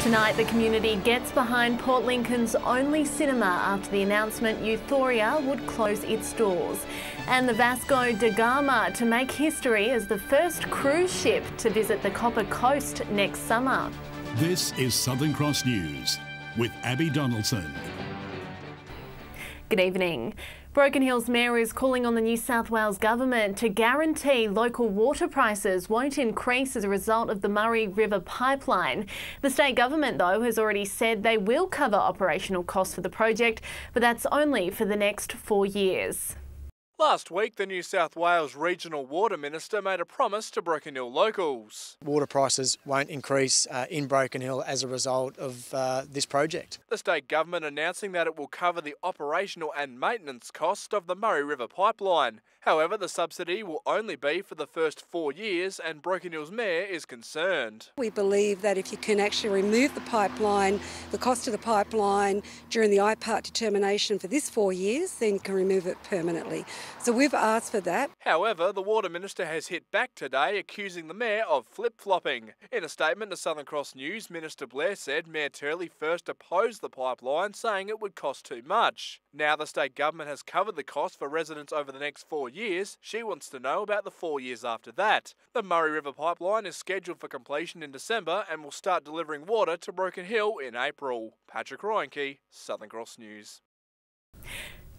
Tonight, the community gets behind Port Lincoln's only cinema after the announcement Euphoria would close its doors. And the Vasco da Gama to make history as the first cruise ship to visit the Copper Coast next summer. This is Southern Cross News with Abby Donaldson. Good evening. Broken Hill's Mayor is calling on the New South Wales Government to guarantee local water prices won't increase as a result of the Murray River pipeline. The state government, though, has already said they will cover operational costs for the project, but that's only for the next 4 years. Last week, the New South Wales Regional Water Minister made a promise to Broken Hill locals. Water prices won't increase in Broken Hill as a result of this project. The state government announcing that it will cover the operational and maintenance cost of the Murray River pipeline. However, the subsidy will only be for the first 4 years, and Broken Hill's Mayor is concerned. We believe that if you can actually remove the pipeline, the cost of the pipeline during the IPART determination for this 4 years, then you can remove it permanently. So we've asked for that. However, the Water Minister has hit back today, accusing the Mayor of flip-flopping. In a statement to Southern Cross News, Minister Blair said Mayor Turley first opposed the pipeline, saying it would cost too much. Now the state government has covered the cost for residents over the next 4 years. She wants to know about the 4 years after that. The Murray River pipeline is scheduled for completion in December and will start delivering water to Broken Hill in April. Patrick Roenke, Southern Cross News.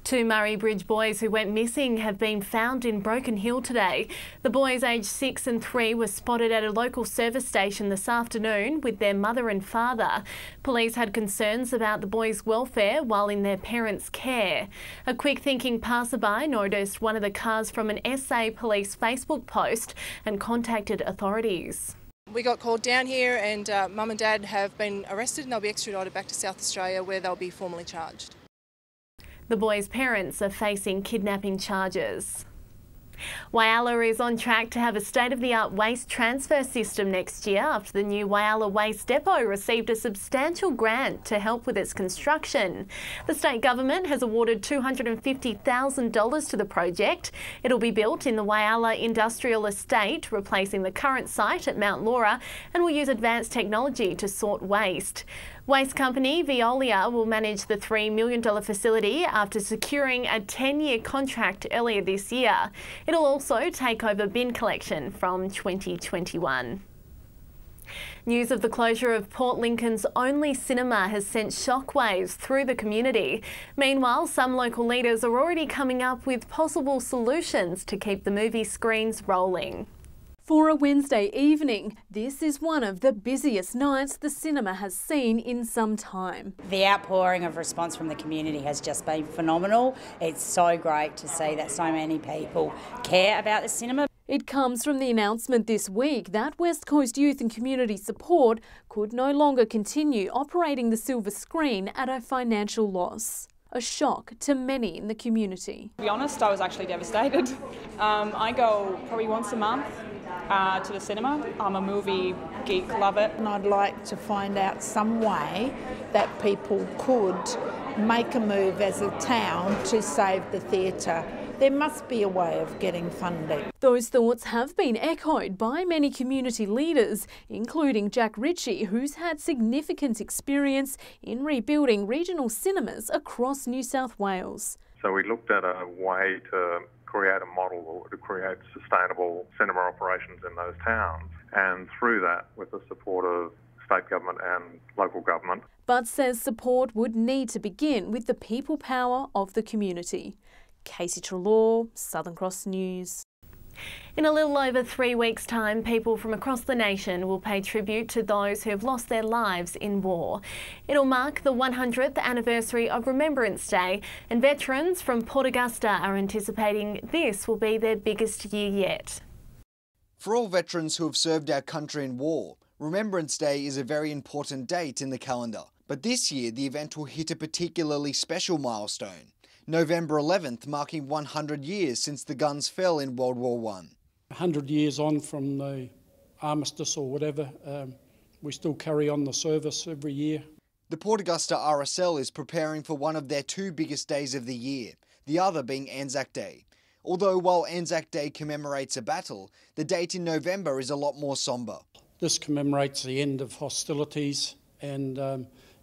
2 Murray Bridge boys who went missing have been found in Broken Hill today. The boys aged 6 and 3 were spotted at a local service station this afternoon with their mother and father. Police had concerns about the boys' welfare while in their parents' care. A quick-thinking passerby noticed one of the cars from an SA Police Facebook post and contacted authorities. We got called down here and Mum and Dad have been arrested and they'll be extradited back to South Australia where they'll be formally charged. The boys' parents are facing kidnapping charges. Whyalla is on track to have a state-of-the-art waste transfer system next year after the new Whyalla Waste Depot received a substantial grant to help with its construction. The state government has awarded $250,000 to the project. It'll be built in the Whyalla Industrial Estate, replacing the current site at Mount Laura, and will use advanced technology to sort waste. Waste company Veolia will manage the $3 million facility after securing a 10-year contract earlier this year. It'll also take over bin collection from 2021. News of the closure of Port Lincoln's only cinema has sent shockwaves through the community. Meanwhile, some local leaders are already coming up with possible solutions to keep the movie screens rolling. For a Wednesday evening, this is one of the busiest nights the cinema has seen in some time. The outpouring of response from the community has just been phenomenal. It's so great to see that so many people care about the cinema. It comes from the announcement this week that West Coast Youth and Community Support could no longer continue operating the silver screen at a financial loss. A shock to many in the community. To be honest, I was actually devastated. I go probably once a month to the cinema. I'm a movie geek, love it. And I'd like to find out some way that people could make a move as a town to save the theatre. There must be a way of getting funding. Those thoughts have been echoed by many community leaders, including Jack Ritchie, who's had significant experience in rebuilding regional cinemas across New South Wales. So we looked at a way to create a model to create sustainable cinema operations in those towns, and through that, with the support of state government and local government. But says support would need to begin with the people power of the community. Casey Trelaw, Southern Cross News. In a little over 3 weeks' time, people from across the nation will pay tribute to those who have lost their lives in war. It'll mark the 100th anniversary of Remembrance Day, and veterans from Port Augusta are anticipating this will be their biggest year yet. For all veterans who have served our country in war, Remembrance Day is a very important date in the calendar. But this year, the event will hit a particularly special milestone. November 11th, marking 100 years since the guns fell in World War I. 100 years on from the armistice or whatever, we still carry on the service every year. The Port Augusta RSL is preparing for one of their 2 biggest days of the year, the other being Anzac Day. Although while Anzac Day commemorates a battle, the date in November is a lot more sombre. This commemorates the end of hostilities and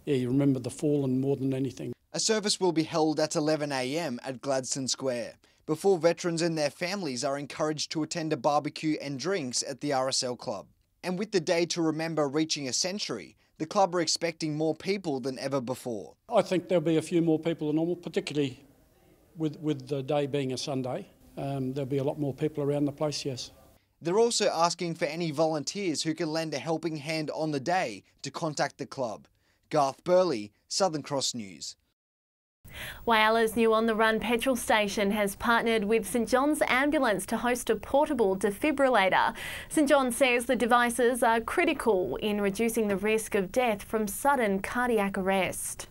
yeah, you remember the fallen more than anything. A service will be held at 11 a.m. at Gladstone Square, before veterans and their families are encouraged to attend a barbecue and drinks at the RSL Club. And with the day to remember reaching a century, the club are expecting more people than ever before. I think there'll be a few more people than normal, particularly with the day being a Sunday. There'll be a lot more people around the place, yes. They're also asking for any volunteers who can lend a helping hand on the day to contact the club. Garth Burley, Southern Cross News. Whyala's new on-the-run petrol station has partnered with St John's Ambulance to host a portable defibrillator. St John says the devices are critical in reducing the risk of death from sudden cardiac arrest.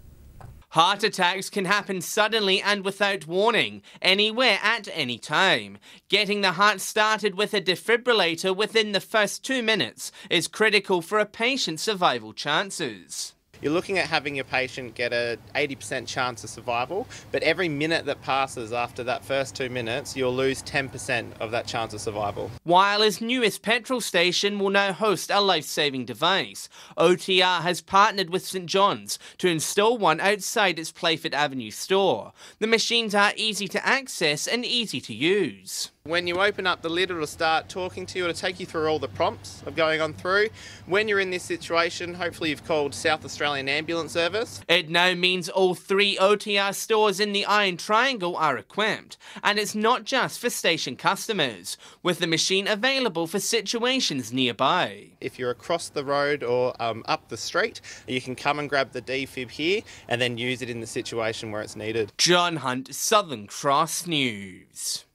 Heart attacks can happen suddenly and without warning, anywhere at any time. Getting the heart started with a defibrillator within the first 2 minutes is critical for a patient's survival chances. You're looking at having your patient get a 80% chance of survival, but every minute that passes after that first 2 minutes, you'll lose 10% of that chance of survival. Whyala's newest petrol station will now host a life-saving device. OTR has partnered with St John's to install one outside its Playford Avenue store. The machines are easy to access and easy to use. When you open up the lid, it'll start talking to you. It'll take you through all the prompts of going on through. When you're in this situation, hopefully you've called South Australian Ambulance Service. It now means all 3 OTR stores in the Iron Triangle are equipped. And it's not just for station customers, with the machine available for situations nearby. If you're across the road or up the street, you can come and grab the defib here and then use it in the situation where it's needed. John Hunt, Southern Cross News.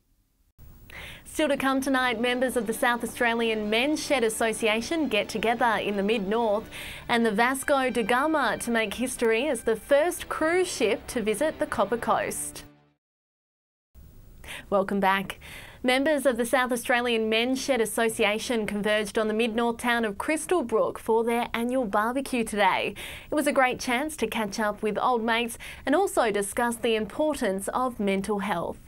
Still to come tonight, members of the South Australian Men's Shed Association get together in the Mid-North, and the Vasco da Gama to make history as the first cruise ship to visit the Copper Coast. Welcome back. Members of the South Australian Men's Shed Association converged on the mid-north town of Crystalbrook for their annual barbecue today. It was a great chance to catch up with old mates and also discuss the importance of mental health.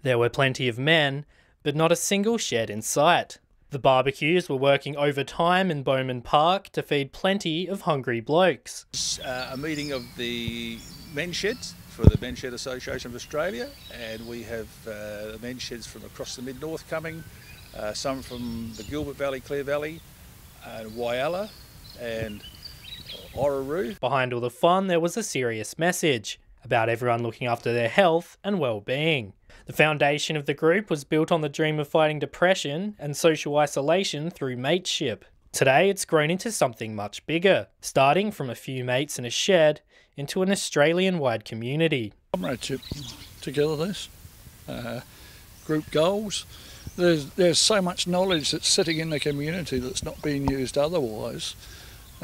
There were plenty of men, but not a single shed in sight. The barbecues were working overtime in Bowman Park to feed plenty of hungry blokes. A meeting of the men's sheds for the Men's Shed Association of Australia, and we have men's sheds from across the mid-north coming, some from the Gilbert Valley, Clare Valley, Whyalla and Orroroo. Behind all the fun, there was a serious message about everyone looking after their health and well-being. The foundation of the group was built on the dream of fighting depression and social isolation through mateship. Today it's grown into something much bigger, starting from a few mates in a shed into an Australian-wide community. Comradeship, togetherness, group goals. There's so much knowledge that's sitting in the community that's not being used otherwise.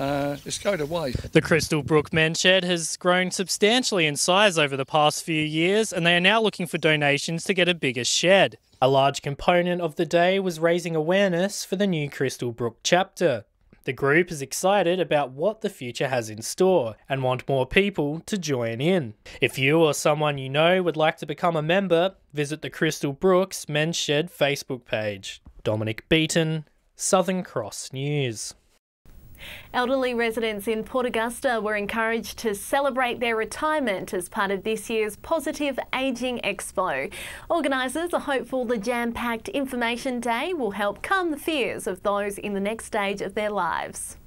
It's going away. The Crystalbrook Men's Shed has grown substantially in size over the past few years, and they are now looking for donations to get a bigger shed. A large component of the day was raising awareness for the new Crystalbrook chapter. The group is excited about what the future has in store and want more people to join in. If you or someone you know would like to become a member, visit the Crystalbrooks Men's Shed Facebook page. Dominic Beaton, Southern Cross News. Elderly residents in Port Augusta were encouraged to celebrate their retirement as part of this year's Positive Ageing Expo. Organisers are hopeful the jam-packed information day will help calm the fears of those in the next stage of their lives.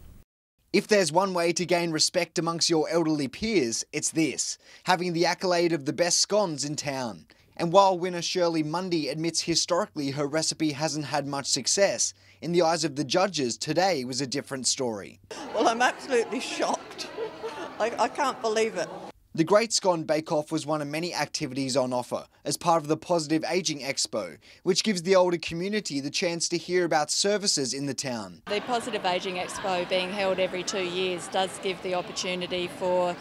If there's one way to gain respect amongst your elderly peers, it's this: having the accolade of the best scones in town. And while winner Shirley Mundy admits historically her recipe hasn't had much success, in the eyes of the judges, today was a different story. Well, I'm absolutely shocked. I can't believe it. The Great Scone Bake-Off was one of many activities on offer as part of the Positive Ageing Expo, which gives the older community the chance to hear about services in the town. The Positive Ageing Expo, being held every 2 years, does give the opportunity for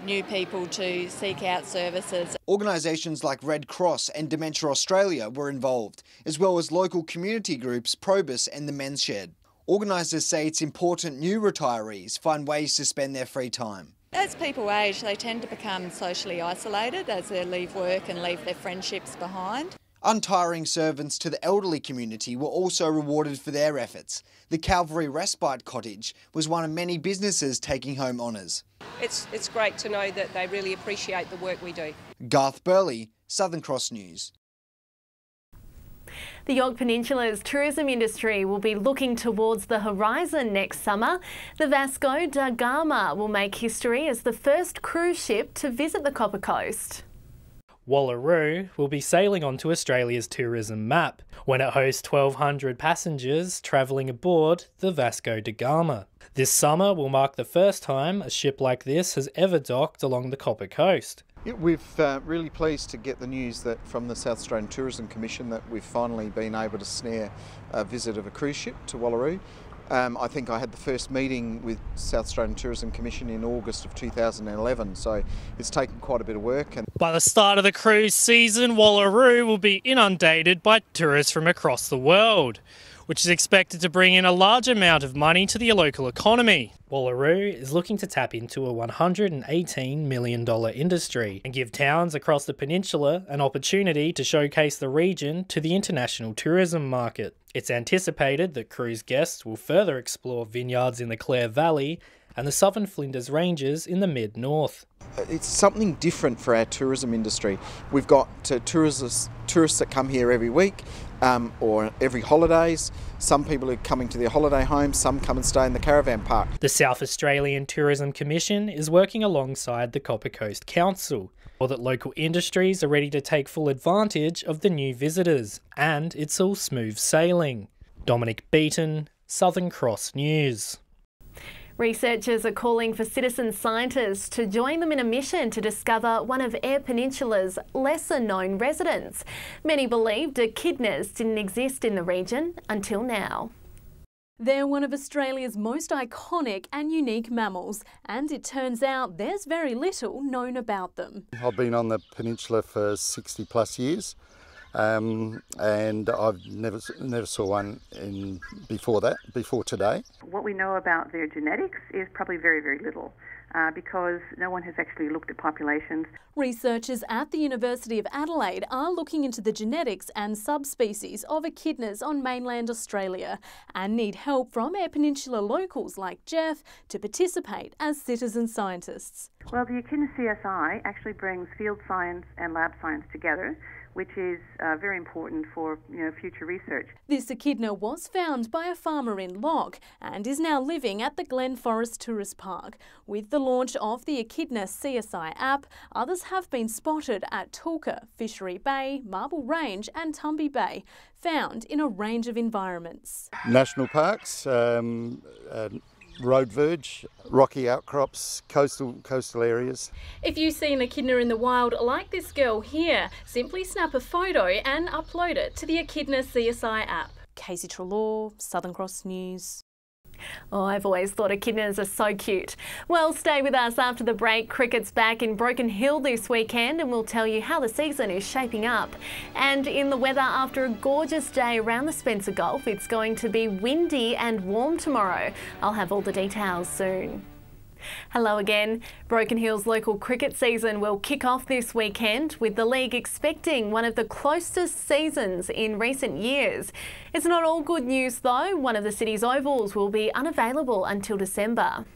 new people to seek out services. Organisations like Red Cross and Dementia Australia were involved, as well as local community groups Probus and the Men's Shed. Organisers say it's important new retirees find ways to spend their free time. As people age, they tend to become socially isolated as they leave work and leave their friendships behind. Untiring servants to the elderly community were also rewarded for their efforts. The Calvary Respite Cottage was one of many businesses taking home honours. It's great to know that they really appreciate the work we do. Garth Burley, Southern Cross News. The Yorke Peninsula's tourism industry will be looking towards the horizon next summer. The Vasco da Gama will make history as the first cruise ship to visit the Copper Coast. Wallaroo will be sailing onto Australia's tourism map when it hosts 1,200 passengers travelling aboard the Vasco da Gama. This summer will mark the first time a ship like this has ever docked along the Copper Coast. Yeah, we're really pleased to get the news that from the South Australian Tourism Commission that we've finally been able to snare a visit of a cruise ship to Wallaroo. I think I had the first meeting with South Australian Tourism Commission in August of 2011, so it's taken quite a bit of work. And by the start of the cruise season, Wallaroo will be inundated by tourists from across the world, which is expected to bring in a large amount of money to the local economy. Wallaroo is looking to tap into a $118 million industry and give towns across the peninsula an opportunity to showcase the region to the international tourism market. It's anticipated that cruise guests will further explore vineyards in the Clare Valley and the Southern Flinders Ranges in the mid-north. It's something different for our tourism industry. We've got tourists that come here every week or every holidays. Some people are coming to their holiday homes, some come and stay in the caravan park. The South Australian Tourism Commission is working alongside the Copper Coast Council, or that local industries are ready to take full advantage of the new visitors, and it's all smooth sailing. Dominic Beaton, Southern Cross News. Researchers are calling for citizen scientists to join them in a mission to discover one of Eyre Peninsula's lesser-known residents. Many believed echidnas didn't exist in the region until now. They're one of Australia's most iconic and unique mammals, and it turns out there's very little known about them. I've been on the peninsula for 60 plus years. And I've never saw one before today. What we know about their genetics is probably very, very little because no one has actually looked at populations. Researchers at the University of Adelaide are looking into the genetics and subspecies of echidnas on mainland Australia and need help from Eyre Peninsula locals like Jeff to participate as citizen scientists. Well, the Echidna CSI actually brings field science and lab science together, which is very important for future research. This echidna was found by a farmer in Lock and is now living at the Glen Forest Tourist Park. With the launch of the Echidna CSI app, others have been spotted at Tulka, Fishery Bay, Marble Range and Tumby Bay, found in a range of environments. National parks, road verge, rocky outcrops, coastal areas. If you see an echidna in the wild like this girl here, simply snap a photo and upload it to the Echidna CSI app. Casey Trelaw, Southern Cross News. Oh, I've always thought echidnas are so cute. Well, stay with us after the break. Cricket's back in Broken Hill this weekend and we'll tell you how the season is shaping up. And in the weather, after a gorgeous day around the Spencer Gulf, it's going to be windy and warm tomorrow. I'll have all the details soon. Hello again. Broken Hill's local cricket season will kick off this weekend with the league expecting one of the closest seasons in recent years. It's not all good news though. One of the city's ovals will be unavailable until December.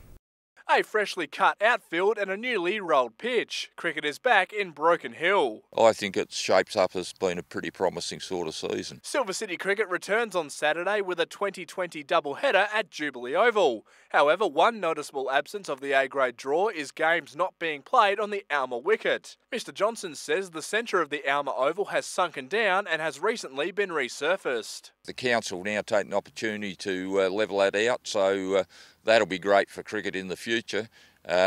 A freshly cut outfield and a newly rolled pitch. Cricket is back in Broken Hill. I think it shapes up as being a pretty promising sort of season. Silver City Cricket returns on Saturday with a 2020 doubleheader at Jubilee Oval. However, one noticeable absence of the A-grade draw is games not being played on the Alma wicket. Mr Johnson says the centre of the Alma Oval has sunken down and has recently been resurfaced. The council now take an opportunity to level that out, so that'll be great for cricket in the future.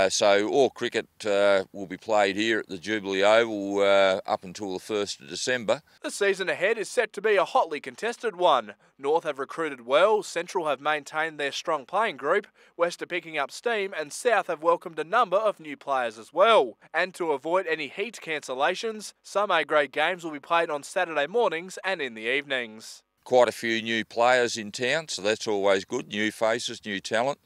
So all cricket will be played here at the Jubilee Oval up until the 1st of December. The season ahead is set to be a hotly contested one. North have recruited well, Central have maintained their strong playing group, West are picking up steam and South have welcomed a number of new players as well. And to avoid any heat cancellations, some A-grade games will be played on Saturday mornings and in the evenings. Quite a few new players in town, so that's always good. New faces, new talent.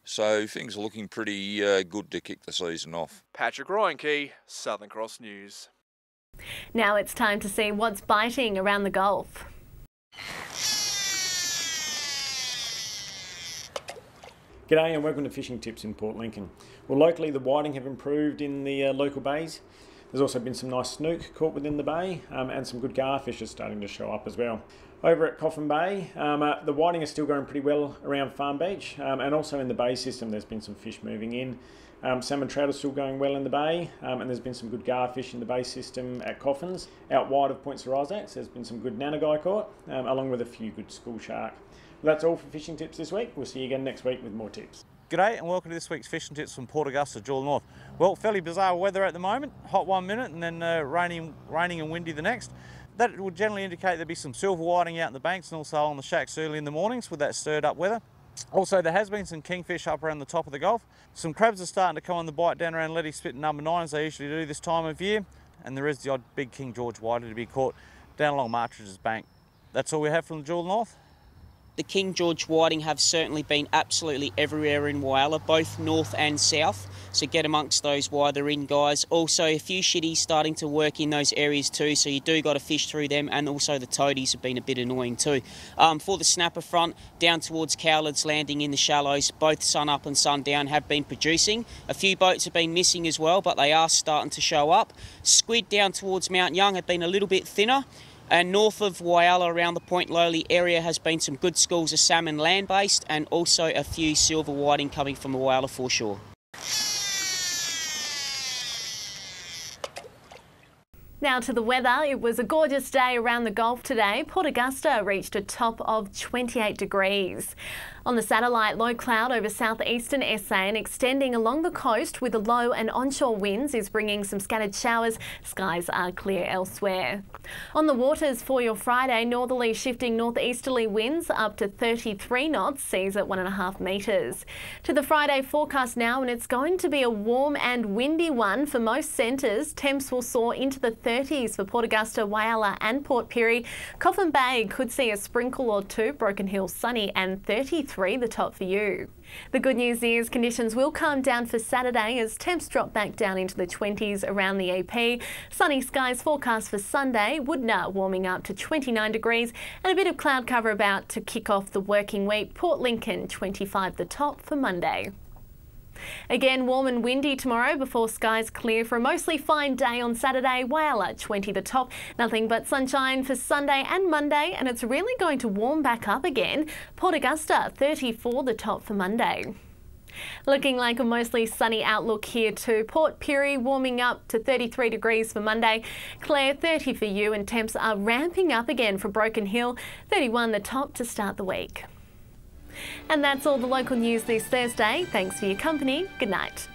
So things are looking pretty good to kick the season off. Patrick Reinke, Southern Cross News. Now it's time to see what's biting around the Gulf. G'day and welcome to Fishing Tips in Port Lincoln. Well, locally the whiting have improved in the local bays. There's also been some nice snook caught within the bay and some good garfish are starting to show up as well. Over at Coffin Bay, the whiting is still going pretty well around Farm Beach and also in the bay system there's been some fish moving in. Salmon trout are still going well in the bay and there's been some good garfish in the bay system at Coffins. Out wide of Point Sir Isaac's there's been some good nanagai caught along with a few good school shark. Well, that's all for Fishing Tips this week. We'll see you again next week with more tips. G'day and welcome to this week's Fishing Tips from Port Augusta, Jewel North. Well, fairly bizarre weather at the moment. Hot 1 minute and then raining and windy the next. That would generally indicate there'll be some silver whiting out in the banks and also on the shacks early in the mornings with that stirred up weather. Also, there has been some kingfish up around the top of the Gulf. Some crabs are starting to come on the bite down around Letty Spit number 9 as they usually do this time of year. And there is the odd big King George whiting to be caught down along Martridge's bank. That's all we have from the Jewel North. The King George whiting have certainly been absolutely everywhere in Whyalla, both north and south, so get amongst those while they're in, guys. Also a few shitties starting to work in those areas too, so you do got to fish through them, and also the toadies have been a bit annoying too. For the snapper front, down towards Cowlard's Landing in the shallows, both sun up and sun down have been producing. A few boats have been missing as well, but they are starting to show up. Squid down towards Mount Young have been a little bit thinner. And north of Whyalla around the Point Lowly area has been some good schools of salmon land-based and also a few silver whiting coming from the Whyalla foreshore. Now to the weather. It was a gorgeous day around the Gulf today. Port Augusta reached a top of 28 degrees. On the satellite, low cloud over southeastern SA and extending along the coast with the low and onshore winds is bringing some scattered showers. Skies are clear elsewhere. On the waters for your Friday, northerly shifting northeasterly winds up to 33 knots, seas at 1.5 metres. To the Friday forecast now, and it's going to be a warm and windy one for most centres. Temps will soar into the 30s for Port Augusta, Whyalla and Port Pirie. Coffin Bay could see a sprinkle or two, Broken Hill sunny and 33 the top for you. The good news is conditions will calm down for Saturday as temps drop back down into the 20s around the EP. Sunny skies forecast for Sunday, Woodnut warming up to 29 degrees and a bit of cloud cover about to kick off the working week. Port Lincoln 25 the top for Monday. Again, warm and windy tomorrow before skies clear for a mostly fine day on Saturday. Whyalla 20 the top, nothing but sunshine for Sunday and Monday, and it's really going to warm back up again. Port Augusta 34 the top for Monday. Looking like a mostly sunny outlook here too. Port Pirie warming up to 33 degrees for Monday. Clare 30 for you, and temps are ramping up again for Broken Hill 31 the top to start the week. And that's all the local news this Thursday. Thanks for your company. Good night.